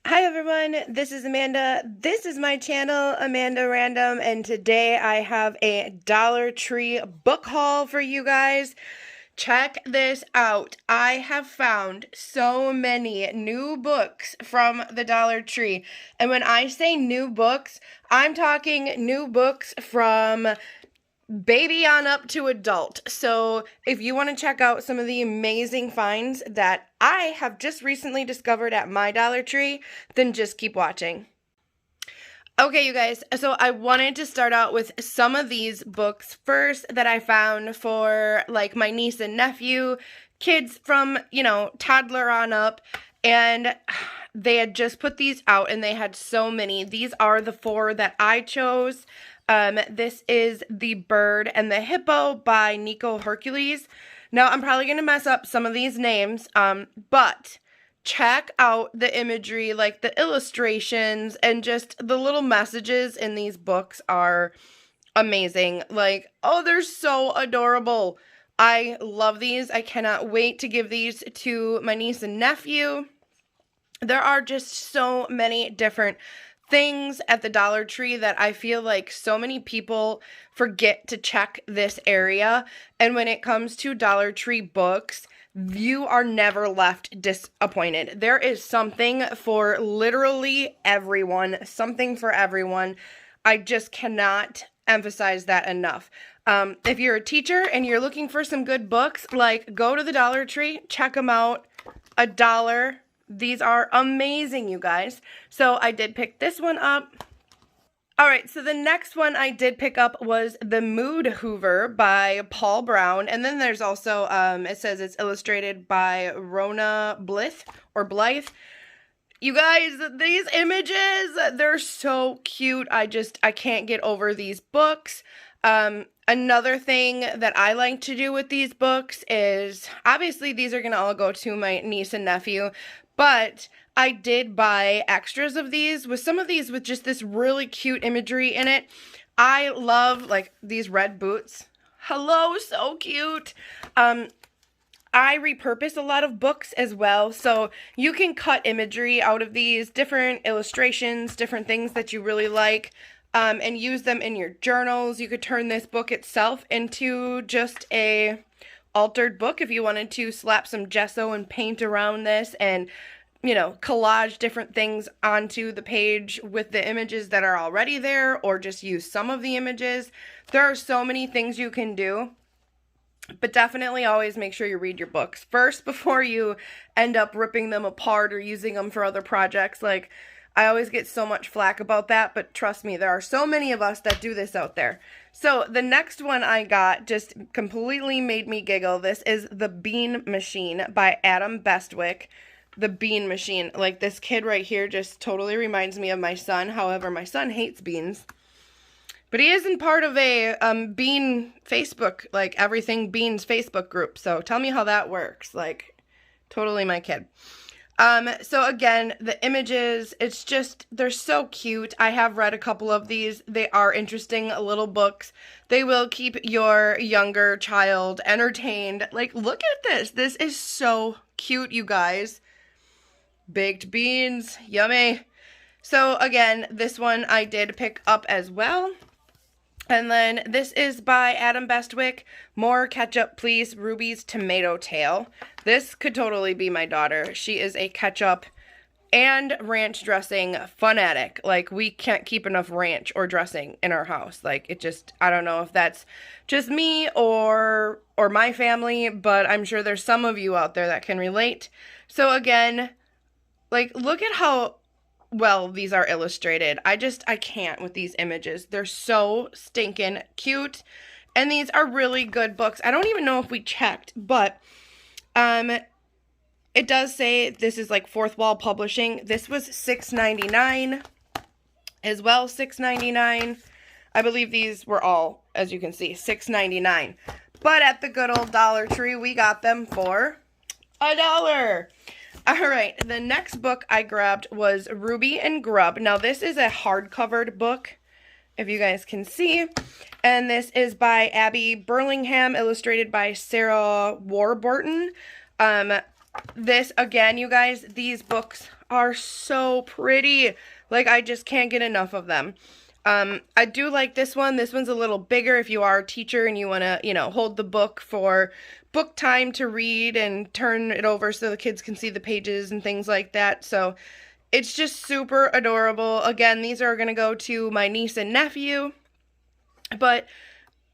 Hi everyone, this is Amanda. This is my channel, Amanda Random, and today I have a Dollar Tree book haul for you guys. Check this out. I have found so many new books from the Dollar Tree. And when I say new books, I'm talking new books from baby on up to adult. So if you want to check out some of the amazing finds that I have just recently discovered at my Dollar Tree, then just keep watching. Okay, you guys, so I wanted to start out with some of these books first that I found for like my niece and nephew, kids from, toddler on up, and they had just put these out and they had so many. These are the 4 that I chose. This is The Bird and the Hippo by Nico Hercules. Now, I'm probably going to mess up some of these names, but check out the imagery, like the illustrations and just the little messages in these books are amazing. Like, oh, they're so adorable. I love these. I cannot wait to give these to my niece and nephew. There are just so many different things at the Dollar Tree that I feel like so many people forget to check this area. And when it comes to Dollar Tree books, you are never left disappointed. There is something for literally everyone, something for everyone. I just cannot emphasize that enough. If you're a teacher and you're looking for some good books, like go to the Dollar Tree, check them out. $1. These are amazing, you guys. So I did pick this one up. Alright, so the next one I did pick up was The Mood Hoover by Paul Brown. And then there's also, it says it's illustrated by Rona Blythe, or Blythe. You guys, these images, they're so cute. I can't get over these books. Another thing that I like to do with these books is, obviously these are going to all go to my niece and nephew, but I did buy extras of these, with some of these with just this really cute imagery in it. I love, like, these red boots. Hello, so cute. I repurpose a lot of books as well, so you can cut imagery out of these, different illustrations, different things that you really like, and use them in your journals. You could turn this book itself into just a altered book if you wanted to slap some gesso and paint around this and, collage different things onto the page with the images that are already there, or just use some of the images. There are so many things you can do. But definitely always make sure you read your books first before you end up ripping them apart or using them for other projects. Like, I always get so much flack about that, but trust me, there are so many of us that do this out there. So the next one I got just completely made me giggle. This is The Bean Machine by Adam Bestwick. The Bean Machine. Like, this kid right here just totally reminds me of my son. However, my son hates beans. But he isn't part of a Bean Facebook, like Everything Beans Facebook group. So tell me how that works. Like, totally my kid. So again, the images, it's just, they're so cute. I have read a couple of these. They are interesting little books. They will keep your younger child entertained. Like, look at this. This is so cute, you guys. Baked beans. Yummy. So again, this one I did pick up as well. And then this is by Adam Bestwick, More Ketchup Please, Ruby's Tomato Tail. This could totally be my daughter. She is a ketchup and ranch dressing fanatic. Like, we can't keep enough ranch or dressing in our house. Like, it just, I don't know if that's just me or my family, but I'm sure there's some of you out there that can relate. So again, like, look at how well these are illustrated. I can't with these images. They're so stinking cute. And these are really good books. I don't even know if we checked, but it does say this is like Fourth Wall Publishing. This was $6.99 as well, $6.99. I believe these were all, as you can see, $6.99. But at the good old Dollar Tree, we got them for $1. Alright, the next book I grabbed was Ruby and Grub. Now, this is a hardcovered book, if you guys can see. And this is by Abby Burlingham, illustrated by Sarah Warburton. this, again, you guys, these books are so pretty. Like, I just can't get enough of them. I do like this one. This one's a little bigger if you are a teacher and you want to, you know, hold the book for book time to read and turn it over so the kids can see the pages and things like that. So it's just super adorable. Again, these are going to go to my niece and nephew. But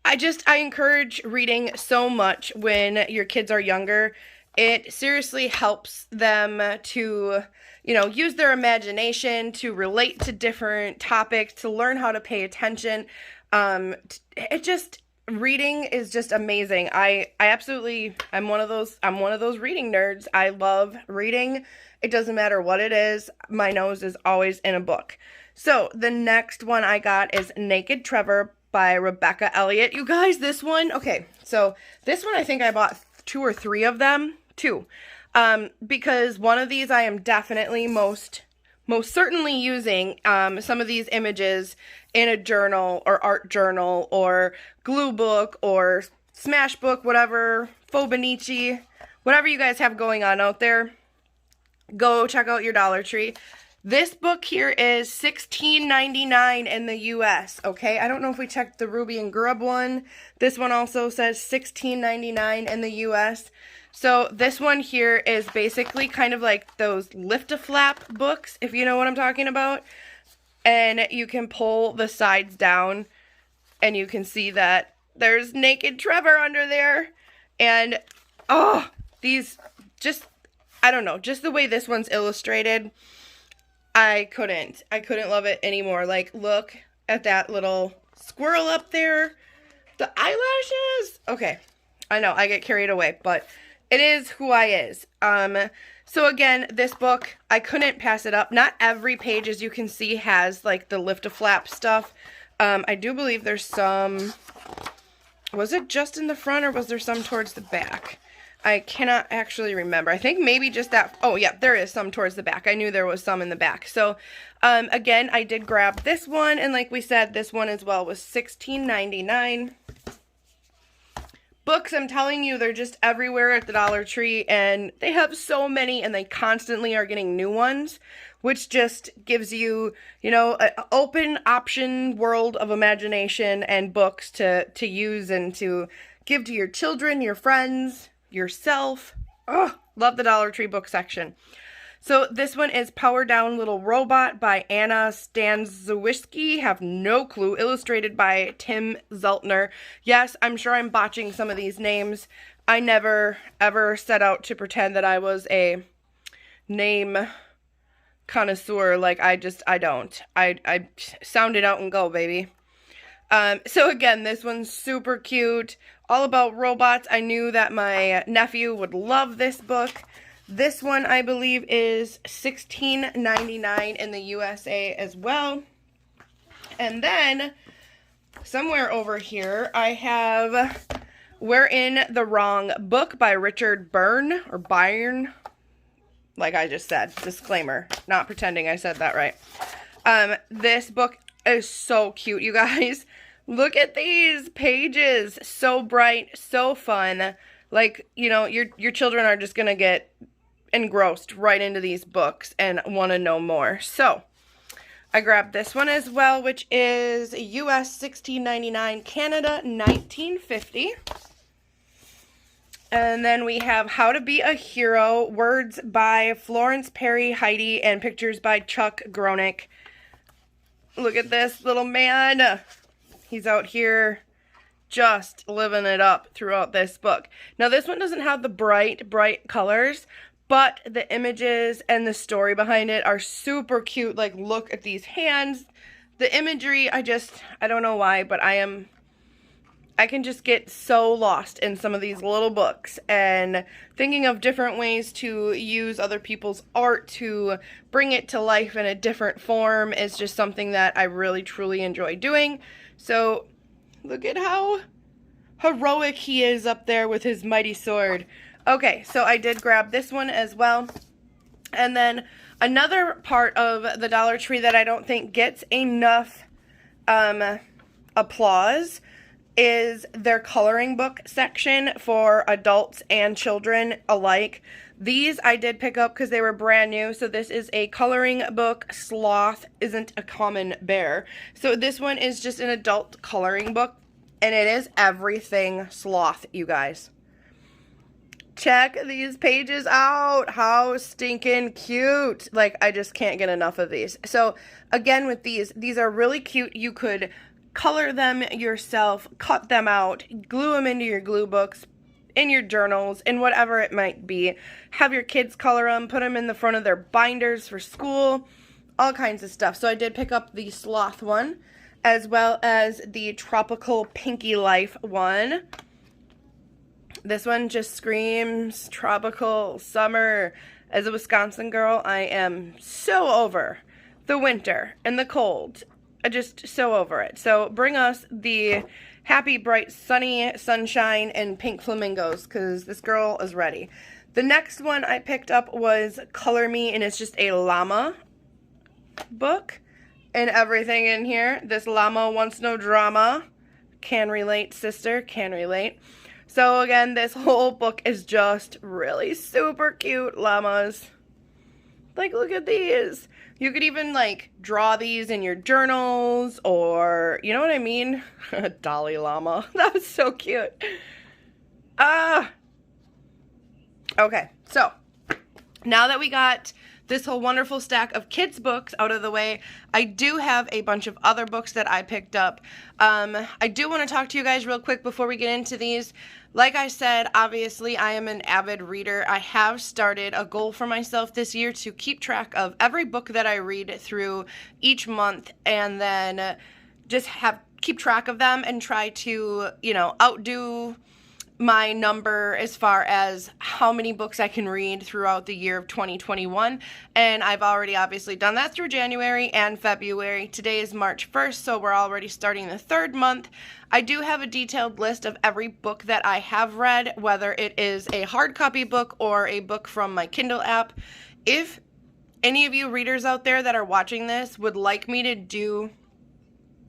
I encourage reading so much when your kids are younger. It seriously helps them to, you know, use their imagination, to relate to different topics, to learn how to pay attention. Reading is just amazing. I'm one of those reading nerds. I love reading. It doesn't matter what it is. My nose is always in a book. So the next one I got is Naked Trevor by Rebecca Elliott. You guys, this one, okay, so this one I think I bought 2 or 3 of them. 2. Because one of these I am definitely most certainly using some of these images in a journal or art journal or glue book or smash book, whatever, Fobonichi, whatever you guys have going on out there. Go check out your Dollar Tree. This book here is $16.99 in the U.S., okay? I don't know if we checked the Ruby and Grub one. This one also says $16.99 in the U.S. So this one here is basically kind of like those lift-a-flap books, if you know what I'm talking about. And you can pull the sides down, and you can see that there's Naked Trevor under there. And, oh, these just, I don't know, just the way this one's illustrated, I couldn't love it anymore. Like, look at that little squirrel up there. The eyelashes. Okay, I know, I get carried away, but it is who I is. So again, this book, I couldn't pass it up. Not every page, as you can see, has like the lift-a-flap stuff. I do believe there's some, was it just in the front or was there some towards the back? I cannot actually remember. I think maybe just that. Oh, yeah, there is some towards the back. I knew there was some in the back. So, again, I did grab this one. And like we said, this one as well was $16.99. Books, I'm telling you, they're just everywhere at the Dollar Tree. And they have so many, and they constantly are getting new ones, which just gives you, you know, an open option world of imagination and books to use and to give to your children, your friends, yourself. Oh, love the Dollar Tree book section. So this one is Power Down Little Robot by Anna Stanzowski. Have no clue. Illustrated by Tim Zeltner. Yes, I'm sure I'm botching some of these names. I never ever set out to pretend that I was a name connoisseur. Like, I don't. I sound it out and go, baby. So again, this one's super cute. All about robots. I knew that my nephew would love this book. This one, I believe, is $16.99 in the USA as well. And then, somewhere over here, I have We're in the Wrong Book by Richard Byrne, or Byrne, like I just said. Disclaimer, not pretending I said that right. This book is so cute, you guys. Look at these pages. So bright, so fun. Like, you know, your children are just going to get engrossed right into these books and want to know more. So, I grabbed this one as well, which is US $16.99, Canada $19.50. And then we have How to Be a Hero, words by Florence Perry Heidi, and pictures by Chuck Gronick. Look at this little man. He's out here just living it up throughout this book. Now, this one doesn't have the bright colors, but the images and the story behind it are super cute. Like, look at these hands. The imagery, I don't know why, but I can just get so lost in some of these little books, and thinking of different ways to use other people's art to bring it to life in a different form is just something that I really truly enjoy doing. So look at how heroic he is up there with his mighty sword. Okay, so I did grab this one as well. And then another part of the Dollar Tree that I don't think gets enough applause is their coloring book section for adults and children alike. These I did pick up because they were brand new. So this is a coloring book. Sloth isn't a common bear. So this one is just an adult coloring book. And it is everything Sloth, you guys. Check these pages out. How stinking cute. Like, I just can't get enough of these. So again, with these are really cute. You could color them yourself, cut them out, glue them into your glue books, in your journals, in whatever it might be. Have your kids color them, put them in the front of their binders for school, all kinds of stuff. So I did pick up the Sloth one, as well as the Tropical Pinky Life one. This one just screams tropical summer. As a Wisconsin girl, I am so over the winter and the cold. Just so over it. So bring us the happy, bright, sunny sunshine and pink flamingos, because this girl is ready. The next one I picked up was Color Me, and it's just a llama book and everything in here. This llama wants no drama. Can relate, sister, can relate. So again, this whole book is just really super cute llamas. Like, look at these. You could even, like, draw these in your journals, or, you know what I mean? Dalai Lama. That was so cute. Okay, so, now that we got this whole wonderful stack of kids' books out of the way, I do have a bunch of other books that I picked up. I do want to talk to you guys real quick before we get into these. Like I said, obviously, I am an avid reader. I have started a goal for myself this year to keep track of every book that I read through each month, and then just keep track of them and try to, you know, outdo my number as far as how many books I can read throughout the year of 2021, and I've already obviously done that through January and February. Today is March 1st, so we're already starting the third month. I do have a detailed list of every book that I have read, whether it is a hard copy book or a book from my Kindle app. If any of you readers out there that are watching this would like me to do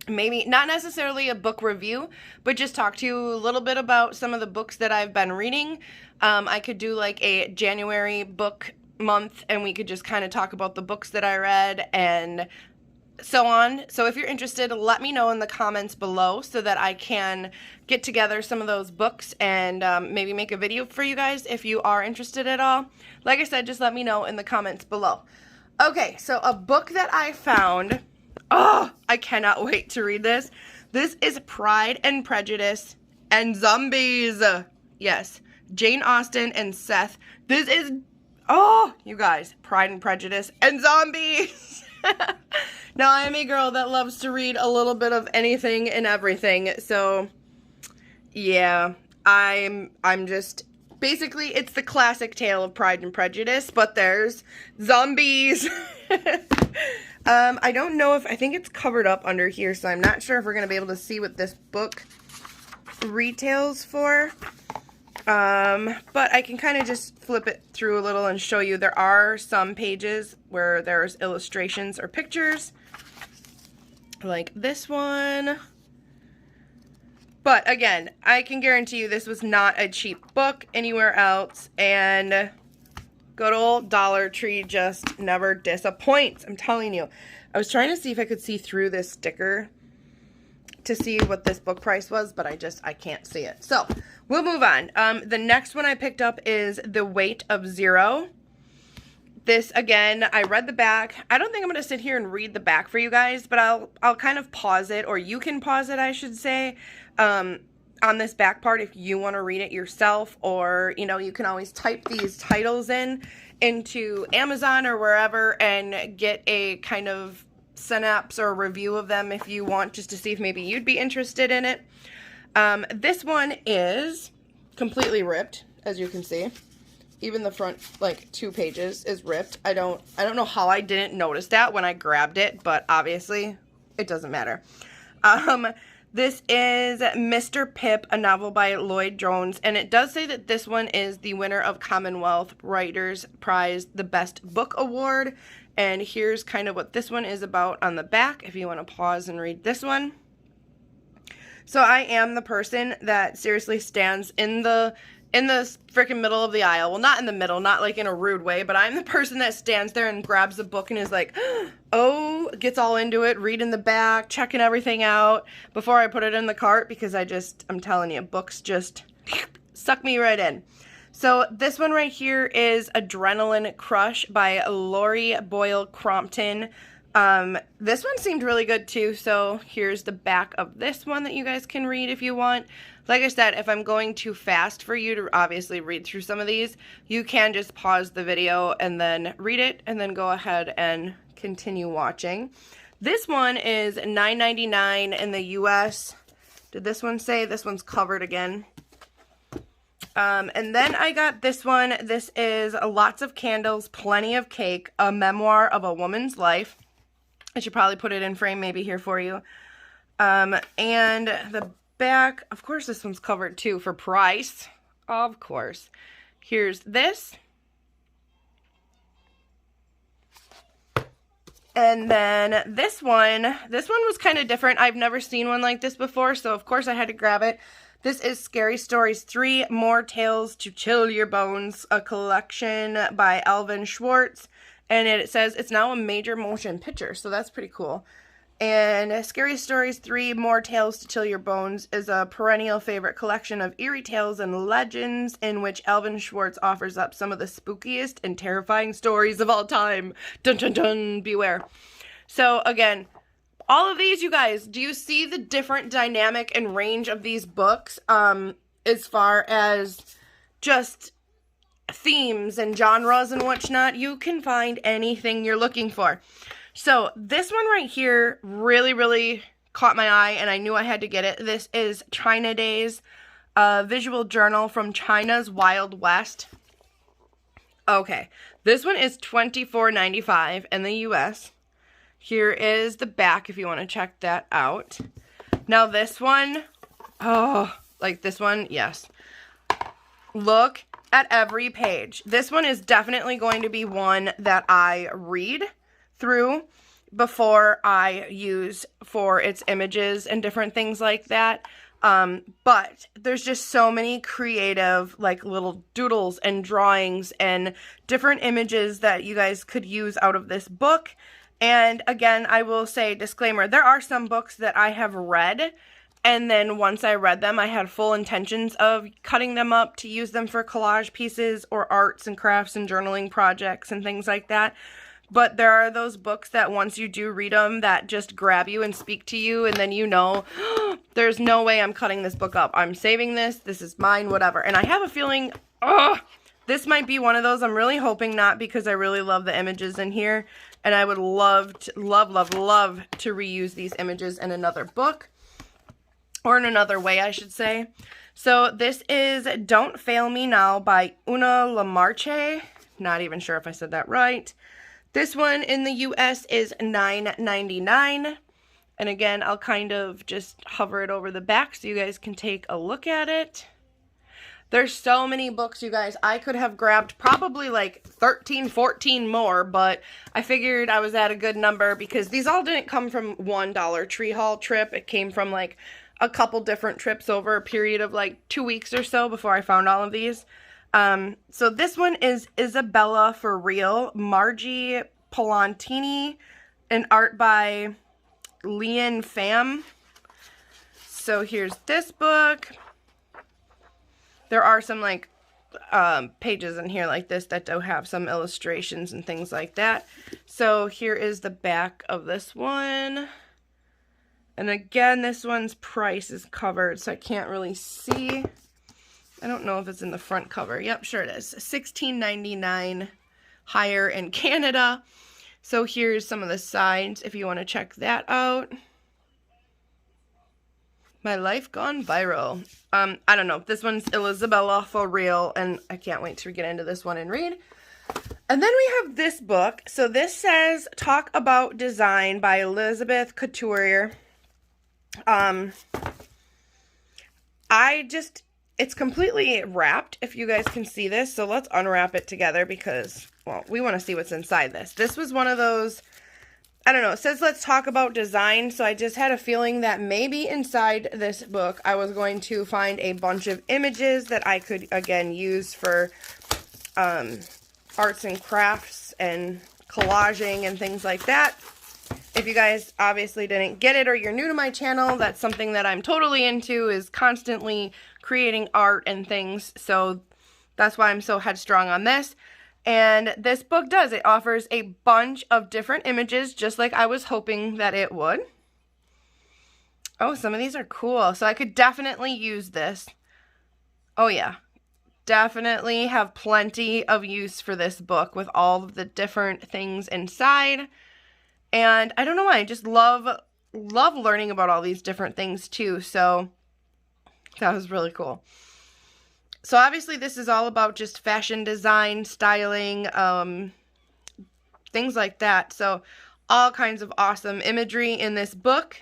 maybe not necessarily a book review, but just talk to you a little bit about some of the books that I've been reading, I could do like a January book month, and we could just kind of talk about the books that I read and so on. So if you're interested, let me know in the comments below so that I can get together some of those books and maybe make a video for you guys if you are interested at all. Like I said, just let me know in the comments below. Okay, so a book that I found, oh, I cannot wait to read this. This is Pride and Prejudice and Zombies. Yes, Jane Austen and Seth. This is, oh, you guys, Pride and Prejudice and Zombies. Now, I am a girl that loves to read a little bit of anything and everything, so yeah, I'm just, basically, it's the classic tale of Pride and Prejudice, but there's zombies. I don't know if, I think it's covered up under here, so I'm not sure if we're going to be able to see what this book retails for. But I can kind of just flip it through a little and show you. There are some pages where there's illustrations or pictures, like this one. But again, I can guarantee you this was not a cheap book anywhere else, and good old Dollar Tree just never disappoints. I'm telling you. I was trying to see if I could see through this sticker to see what this book price was, but I can't see it. So, we'll move on. The next one I picked up is The Weight of Zero. This, again, I read the back. I don't think I'm going to sit here and read the back for you guys, but I'll kind of pause it, or you can pause it, I should say, on this back part if you want to read it yourself, or, you know, you can always type these titles into Amazon or wherever and get a kind of synopsis or review of them if you want, just to see if maybe you'd be interested in it. This one is completely ripped, as you can see. Even the front, like, 2 pages is ripped. I don't know how I didn't notice that when I grabbed it, but obviously it doesn't matter. This is Mr. Pip, a novel by Lloyd Jones, and it does say that this one is the winner of Commonwealth Writers Prize, the Best Book Award, and here's kind of what this one is about on the back, if you want to pause and read this one. So I am the person that seriously stands in the freaking middle of the aisle. Well, not in the middle, not like in a rude way, but I'm the person that stands there and grabs a book and is like, oh, gets all into it, reading the back, checking everything out before I put it in the cart, because I'm telling you, books just suck me right in. So this one right here is Adrenaline Crush by Lori Boyle Crompton. This one seemed really good too, so here's the back of this one that you guys can read if you want. Like I said, if I'm going too fast for you to obviously read through some of these, you can just pause the video and then read it and then go ahead and continue watching. This one is $9.99 in the US. Did this one say? This one's covered again. And then I got this one. This is Lots of Candles, Plenty of Cake, a memoir of a woman's life. I should probably put it in frame maybe here for you. And the back, of course this one's covered too for price. Of course. Here's this. And then this one was kind of different. I've never seen one like this before, so of course I had to grab it. This is Scary Stories 3, More Tales to Chill Your Bones, a collection by Alvin Schwartz. And it says it's now a major motion picture, so that's pretty cool. And Scary Stories 3, More Tales to Chill Your Bones is a perennial favorite collection of eerie tales and legends in which Alvin Schwartz offers up some of the spookiest and terrifying stories of all time. Dun dun dun, beware. So again, all of these, you guys, do you see the different dynamic and range of these books as far as just themes and genres and whatnot? You can find anything you're looking for. So this one right here really, really caught my eye, and I knew I had to get it. This is China Days, a visual journal from China's Wild West. Okay, this one is $24.95 in the US. Here is the back if you want to check that out. Now this one, oh, like this one, yes. Look at every page. This one is definitely going to be one that I read through before I use for its images and different things like that. But there's just so many creative, like, little doodles and drawings and different images that you guys could use out of this book. And again, I will say, disclaimer, there are some books that I have read, and then once I read them, I had full intentions of cutting them up to use them for collage pieces or arts and crafts and journaling projects and things like that. But there are those books that once you do read them that just grab you and speak to you, and then you know, there's no way I'm cutting this book up. I'm saving this. This is mine, whatever. And I have a feeling, this might be one of those. I'm really hoping not, because I really love the images in here. And I would love to reuse these images in another book. Or in another way, I should say. So this is Don't Fail Me Now by Una Lamarche. Not even sure if I said that right. This one in the US is $9.99. And again, I'll kind of just hover it over the back so you guys can take a look at it. There's so many books, you guys. I could have grabbed probably like 13, 14 more, but I figured I was at a good number because these all didn't come from one Dollar Tree haul trip. It came from like a couple different trips over a period of like 2 weeks or so before I found all of these. So this one is Isabella For Real, Margie Polantini, and art by Lian Pham. So here's this book. There are some like pages in here like this that do have some illustrations and things like that. So here is the back of this one. And again, this one's price is covered, so I can't really see. I don't know if it's in the front cover. Yep, sure it is. $16.99 higher in Canada. So here's some of the sides if you want to check that out. My Life Gone Viral. I don't know. This one's Isabella For Real, and I can't wait to get into this one and read. And then we have this book. So this says Talk About Design by Elizabeth Couturier. It's completely wrapped, if you guys can see this. So let's unwrap it together because, well, we want to see what's inside this. This was one of those I don't know, it says let's talk about design, so I just had a feeling that maybe inside this book I was going to find a bunch of images that I could, again, use for arts and crafts and collaging and things like that. If you guys obviously didn't get it or you're new to my channel, that's something that I'm totally into, is constantly creating art and things, so that's why I'm so headstrong on this. And this book does. It offers a bunch of different images, just like I was hoping that it would. Oh, some of these are cool. So I could definitely use this. Oh, yeah. Definitely have plenty of use for this book with all of the different things inside. And I don't know why. I just love learning about all these different things, too. So that was really cool. So obviously this is all about just fashion design, styling, things like that. So all kinds of awesome imagery in this book.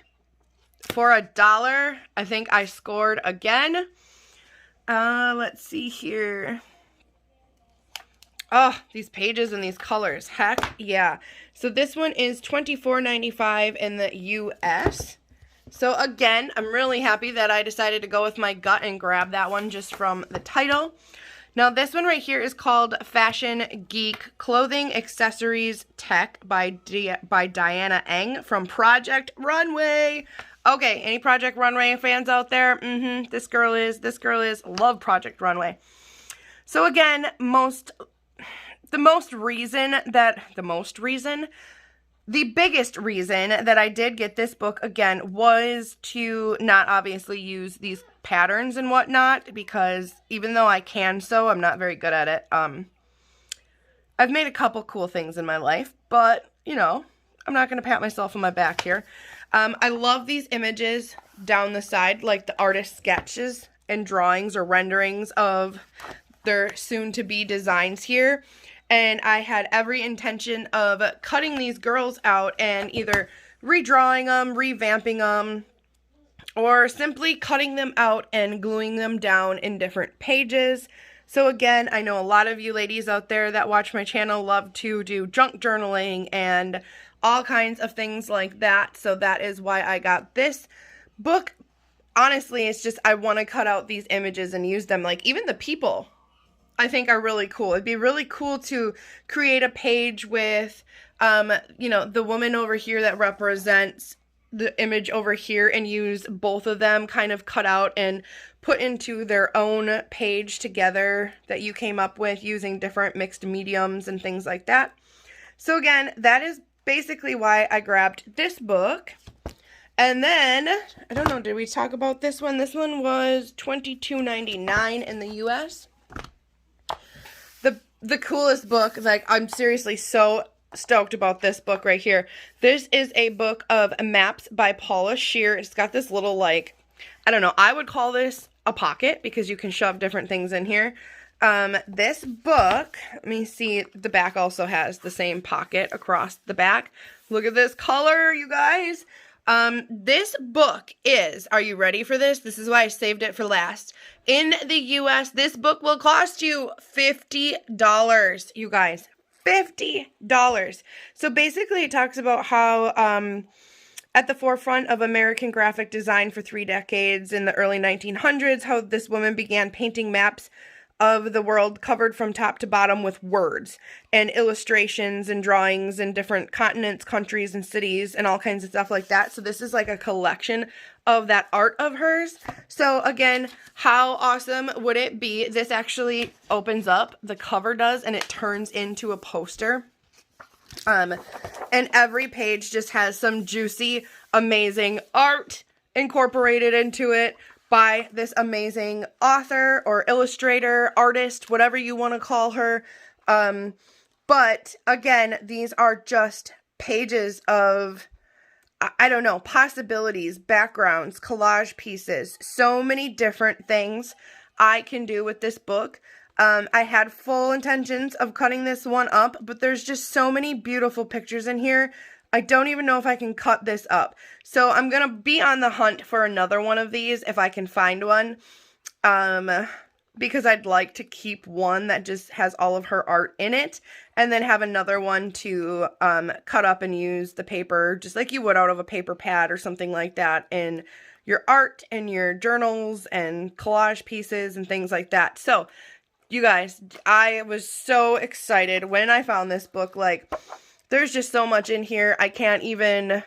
For $1, I think I scored again. Let's see here. Oh, these pages and these colors. Heck yeah. So this one is $24.95 in the US. So again, I'm really happy that I decided to go with my gut and grab that one just from the title. Now this one right here is called Fashion Geek Clothing Accessories Tech by Diana Eng from Project Runway. Okay, any Project Runway fans out there? This girl is. Love Project Runway. So again, the biggest reason that I did get this book, again, was to not obviously use these patterns and whatnot, because even though I can sew, I'm not very good at it. I've made a couple cool things in my life, but, you know, I'm not going to pat myself on my back here. I love these images down the side, like the artist sketches and drawings or renderings of their soon-to-be designs here. And I had every intention of cutting these girls out and either redrawing them, revamping them, or simply cutting them out and gluing them down in different pages. So again, I know a lot of you ladies out there that watch my channel love to do junk journaling and all kinds of things like that. So that is why I got this book. Honestly, it's just I want to cut out these images and use them. Like even the people, I think, are really cool. It'd be really cool to create a page with, you know, the woman over here that represents the image over here and use both of them kind of cut out and put into their own page together that you came up with using different mixed mediums and things like that. So again, that is basically why I grabbed this book. And then, I don't know, did we talk about this one? This one was $22.99 in the US. The coolest book, like, I'm seriously so stoked about this book right here. This is a book of maps by Paula Shear. It's got this little, like, I don't know, I would call this a pocket because you can shove different things in here. This book, let me see, the back also has the same pocket across the back. Look at this color, you guys. This book is, are you ready for this? This is why I saved it for last. In the US, this book will cost you $50, you guys. $50. So basically it talks about how, at the forefront of American graphic design for 3 decades in the early 1900s, how this woman began painting maps of the world covered from top to bottom with words and illustrations and drawings in different continents, countries, and cities and all kinds of stuff like that. So this is like a collection of that art of hers. So again, how awesome would it be? This actually opens up, the cover does, and it turns into a poster. And every page just has some juicy, amazing art incorporated into it by this amazing author or illustrator, artist, whatever you want to call her. But again, these are just pages of, I don't know, possibilities, backgrounds, collage pieces, so many different things I can do with this book. I had full intentions of cutting this one up, but there's just so many beautiful pictures in here. I don't even know if I can cut this up. So I'm going to be on the hunt for another one of these if I can find one. because I'd like to keep one that just has all of her art in it, and then have another one to cut up and use the paper just like you would out of a paper pad or something like that in your art and your journals and collage pieces and things like that. So you guys, I was so excited when I found this book. Like, there's just so much in here. I can't even,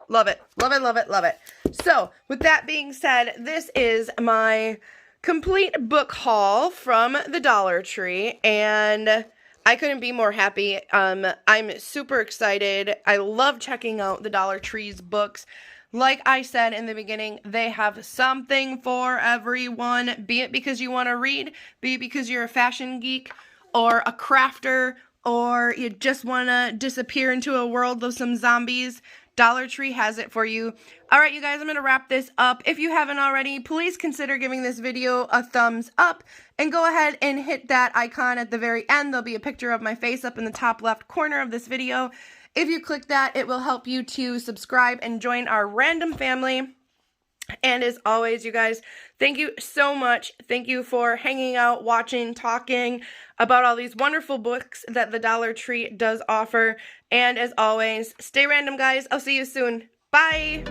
love it, love it, love it, love it. So with that being said, this is my complete book haul from the Dollar Tree, and I couldn't be more happy. I'm super excited. I love checking out the Dollar Tree's books. Like I said in the beginning, they have something for everyone, be it because you want to read, be it because you're a fashion geek or a crafter, or you just want to disappear into a world of some zombies. Dollar Tree has it for you. Alright, you guys, I'm going to wrap this up. If you haven't already, please consider giving this video a thumbs up, and go ahead and hit that icon at the very end. There'll be a picture of my face up in the top left corner of this video. If you click that, it will help you to subscribe and join our random family. And as always, you guys, thank you so much. Thank you for hanging out, watching, talking about all these wonderful books that the Dollar Tree does offer. And as always, stay random, guys. I'll see you soon. Bye!